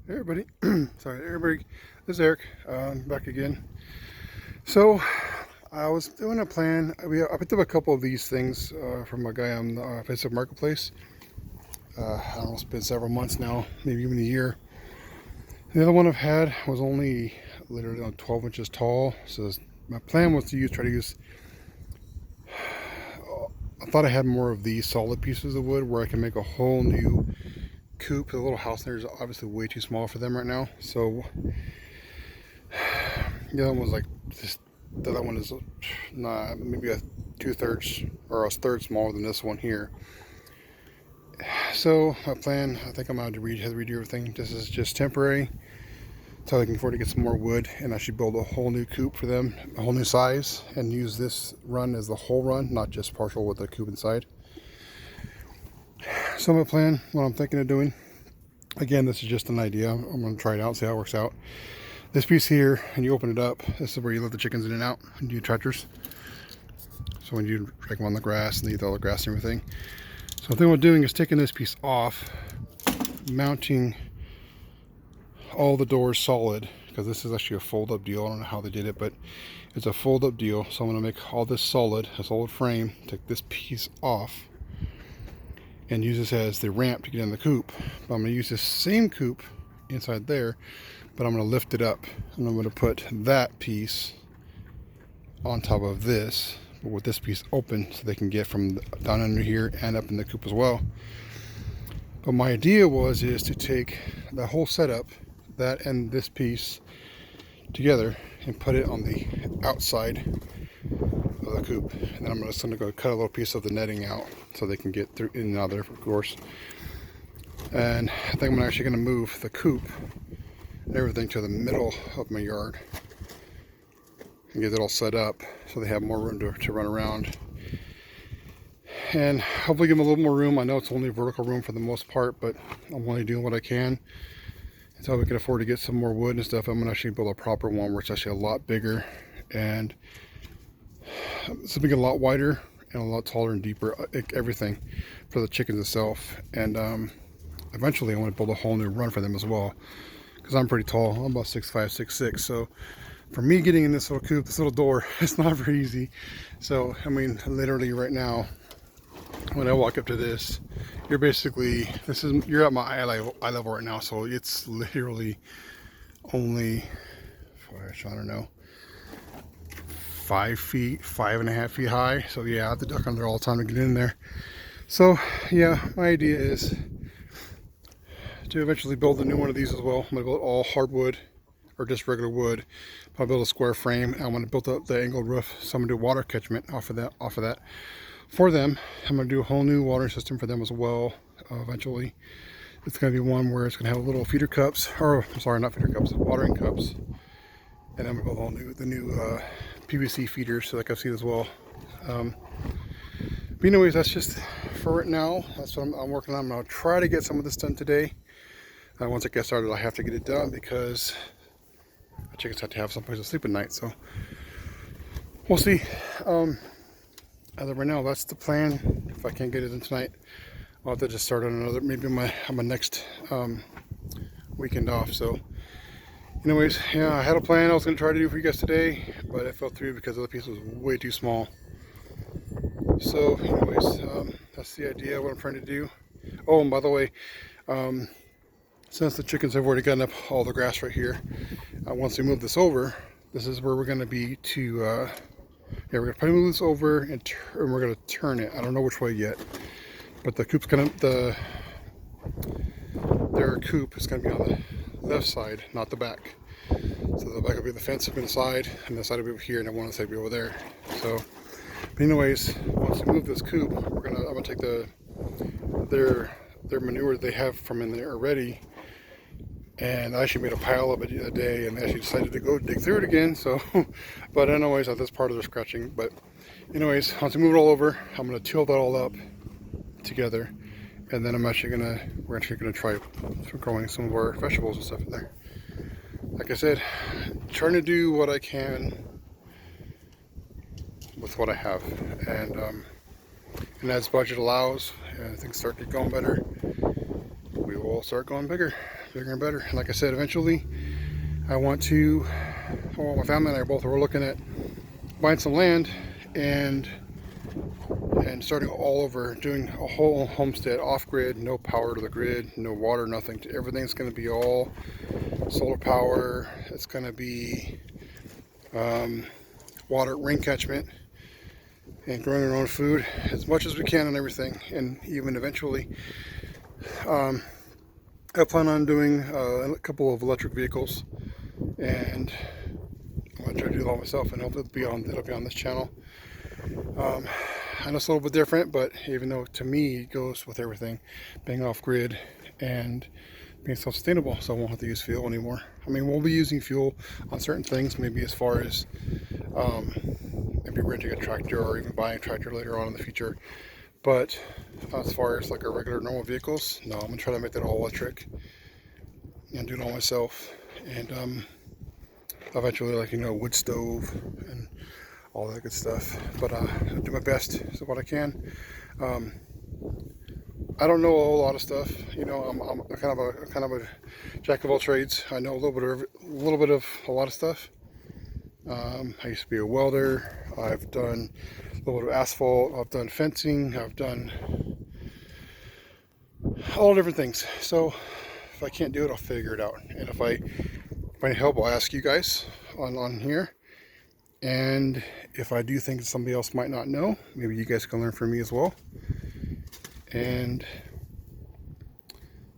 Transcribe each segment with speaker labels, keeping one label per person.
Speaker 1: Hey everybody, sorry everybody, this is Eric, back again. So I was doing a plan. I picked up a couple of these things from a guy on the Facebook Marketplace. I don't know, it's been several months now, maybe even a year. The other one I've had was only literally 12 inches tall. So my plan was to try to use, I thought I had more of these solid pieces of wood where I can make a whole new coop. The little house there is obviously way too small for them right now. So the other one was like just, the other one is maybe a 2/3 or a third smaller than this one here. So my plan, I think I'm going to have to redo everything. This is just temporary until I can afford to get some more wood, and I should build a whole new coop for them, a whole new size, and use this run as the whole run, not just partial with the coop inside. So my plan, what I'm thinking of doing, again, this is just an idea. I'm going to try it out, see how it works out. This piece here, and you open it up, this is where you let the chickens in and out and do tractors. So when you drag them on the grass and eat all the grass and everything. So the thing we're doing is taking this piece off, mounting all the doors solid, because this is actually a fold-up deal. I don't know how they did it, but it's a fold-up deal. So I'm going to make all this solid, a solid frame, take this piece off, and use this as the ramp to get in the coop. But I'm going to use this same coop inside there, but I'm going to lift it up, and I'm going to put that piece on top of this, but with this piece open so they can get from down under here and up in the coop as well. But my idea is to take the whole setup, that and this piece together, and put it on the outside of the coop. And then I'm just going to go cut a little piece of the netting out so they can get through in and out there, of course. And I think I'm actually going to move the coop and everything to the middle of my yard and get it all set up so they have more room to run around, and hopefully give them a little more room. I know it's only vertical room for the most part, but I'm only doing what I can until we can afford to get some more wood and stuff. I'm going to actually build a proper one where it's actually a lot bigger, and it's going to be a lot wider and a lot taller and deeper, everything for the chickens itself. And eventually I want to build a whole new run for them as well, because I'm pretty tall. I'm about 6'5", 6'6", so for me getting in this little coop, this little door, it's not very easy. So I mean, literally right now when I walk up to this, you're basically, you're at my eye level right now. So it's literally only, I don't know, 5 feet, 5.5 feet high. So yeah, I have to duck under all the time to get in there. So yeah, my idea is to eventually build a new one of these as well. I'm gonna build all hardwood or just regular wood. I'll build a square frame. I want to build up the angled roof, so I'm gonna do water catchment off of that for them. I'm gonna do a whole new water system for them as well. Eventually, it's gonna be one where it's gonna have little feeder cups, or I'm sorry, not feeder cups, watering cups. And I'm gonna build all the new PVC feeders, so like I've seen as well. But anyways, that's just for right now. That's what I'm working on. I'm gonna try to get some of this done today. Once I get started, I have to get it done because the chickens have to have someplace to sleep at night. So we'll see. As of right now, that's the plan. If I can't get it in tonight, I'll have to just start on another, maybe on my next weekend off. So anyways, yeah, I had a plan I was going to try to do for you guys today, but it fell through because the other piece was way too small. So anyways, that's the idea, what I'm trying to do. Oh, and by the way, since the chickens have already gotten up all the grass right here, once we move this over, this is where we're going to be to, yeah, we're going to probably move this over and we're going to turn it. I don't know which way yet, but the coop's going to, their coop is going to be on the left side, not the back. So the back will be the fence up in the side, and the side will be over here, and then one side will be over there. So, but anyways, once we move this coop, I'm going to take their manure they have from in there already. And I actually made a pile of it the other day, and they actually decided to go dig through it again. So, but anyways, that's part of their scratching. But anyways, once we move it all over, I'm gonna till that all up together, and then we're actually gonna try growing some of our vegetables and stuff in there. Like I said, trying to do what I can with what I have, and as budget allows, and things start to get going better, we will start going bigger. bigger and better. And like I said, eventually I want to, well, my family and I both were looking at buying some land and starting all over, doing a whole homestead off-grid, no power to the grid, no water, nothing. Everything's going to be all solar power. It's going to be water, rain catchment, and growing our own food as much as we can and everything. And even eventually, I plan on doing a couple of electric vehicles, and I'm going to try to do it all myself, and hopefully it'll be on this channel. I know it's a little bit different, but even though to me it goes with everything, being off-grid and being self-sustainable, so I won't have to use fuel anymore. I mean, we'll be using fuel on certain things, maybe as far as maybe renting a tractor or even buying a tractor later on in the future. But as far as like our regular normal vehicles, no, I'm gonna try to make that all electric and do it all myself. And eventually, like, you know, wood stove and all that good stuff. But I'll do my best so what I can. I don't know a whole lot of stuff, you know. I'm kind of a jack of all trades. I know a little bit of a lot of stuff. I used to be a welder. I've done a little bit of asphalt. I've done fencing. I've done all different things. So if I can't do it, I'll figure it out. And if I need help, I'll ask you guys on here. And if I do think somebody else might not know, maybe you guys can learn from me as well. And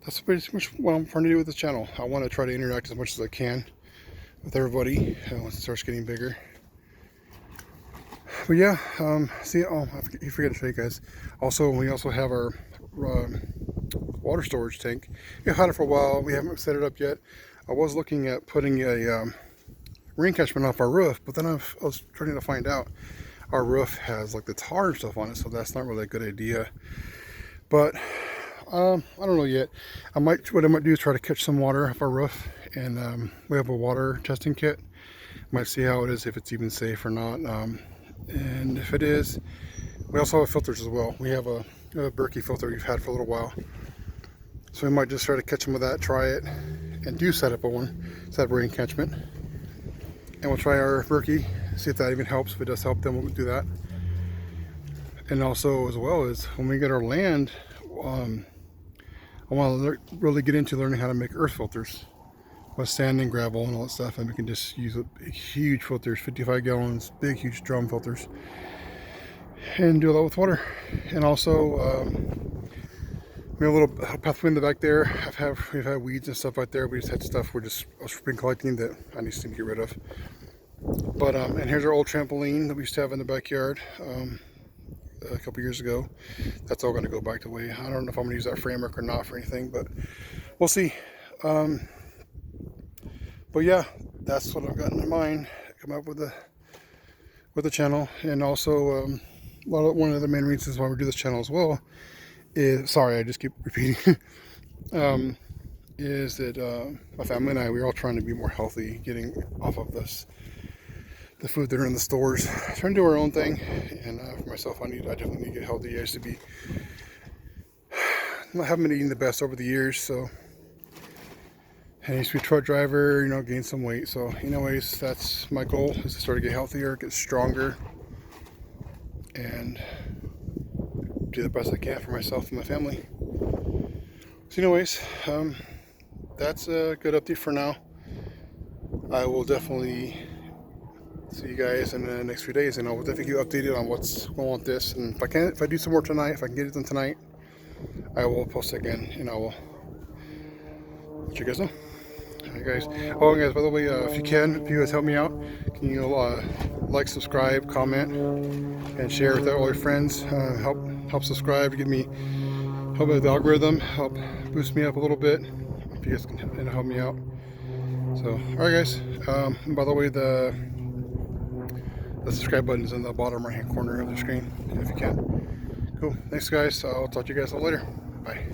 Speaker 1: that's pretty much what I'm trying to do with this channel. I want to try to interact as much as I can with everybody once it starts getting bigger. But yeah, see, I forgot to show you guys. Also, we also have our water storage tank. We've had it for a while. We haven't set it up yet. I was looking at putting a rain catchment off our roof, but then I was trying to find out our roof has like the tar and stuff on it, so that's not really a good idea. But I don't know yet. What I might do is try to catch some water off our roof, and we have a water testing kit. Might see how it is, if it's even safe or not. And if it is, we also have filters as well. We have a Berkey filter we've had for a little while, so we might just try to catch some of that, try it, and do set up a rain catchment. And we'll try our Berkey, see if that even helps. If it does help, then we'll do that. And also, as well as when we get our land, I want to really get into learning how to make earth filters with sand and gravel and all that stuff. And we can just use huge filters, 55 gallons, big, huge drum filters, and do that with water. And also, we have a little pathway in the back there. We've had weeds and stuff right there. We just had stuff I've been collecting that I need to get rid of. But and here's our old trampoline that we used to have in the backyard a couple years ago. That's all going to go back the way. I don't know if I'm going to use that framework or not for anything, but we'll see. But yeah, that's what I've got in mind. Come up with the channel. And also, one of the main reasons why we do this channel as well is, sorry, I just keep repeating, is that my family and I, we're all trying to be more healthy, getting off of the food that are in the stores, trying to do our own thing. And for myself, I definitely need to get healthy. I used to be, I haven't been eating the best over the years, so. And I used to be a truck driver, you know, gain some weight. So anyways, that's my goal, is to start to get healthier, get stronger, and do the best I can for myself and my family. So anyways, that's a good update for now. I will definitely see you guys in the next few days, and I will definitely keep you updated on what's going on with this. And if I do some more tonight, if I can get it done tonight, I will post it again, and I will let you guys know. Alright guys. Oh, and guys, by the way, if you guys help me out, can you like, subscribe, comment, and share with all your friends. Help subscribe, help with the algorithm, help boost me up a little bit, if you guys can help me out. So, alright guys. And by the way, the subscribe button is in the bottom right hand corner of the screen, if you can. Cool. Thanks guys. I'll talk to you guys all later. Bye.